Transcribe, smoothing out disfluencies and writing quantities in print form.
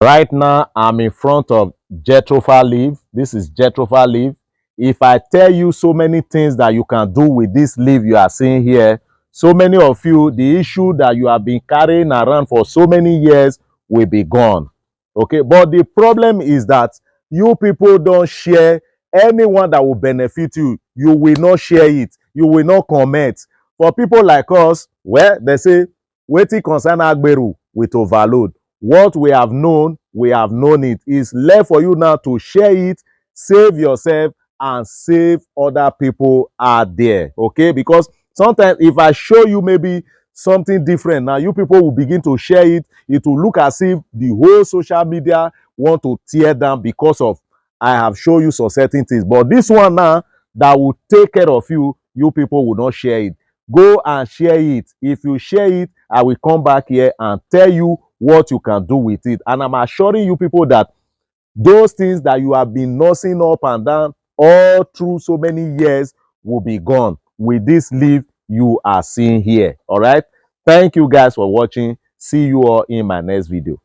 Right now, I'm in front of Jethrofa leaf. This is Jethrofa leaf. If I tell you so many things that you can do with this leaf you are seeing here, so many of you, the issue that you have been carrying around for so many years will be gone. Okay, but the problem is that you people don't share. Anyone that will benefit you, you will not share it. You will not comment. For people like us, well, they say, wetin concern Agberu with overload. What we have known it. Is left for you now to share it, save yourself, and save other people out there. Okay, because sometimes if I show you maybe something different, now you people will begin to share it. It will look as if the whole social media want to tear down because of I have shown you some certain things. But this one now that will take care of you, you people will not share it. Go and share it. If you share it, I will come back here and tell you what you can do with it. And I'm assuring you people that those things that you have been nursing up and down all through so many years will be gone with this leaf you are seeing here. All right. Thank you guys for watching. See you all in my next video.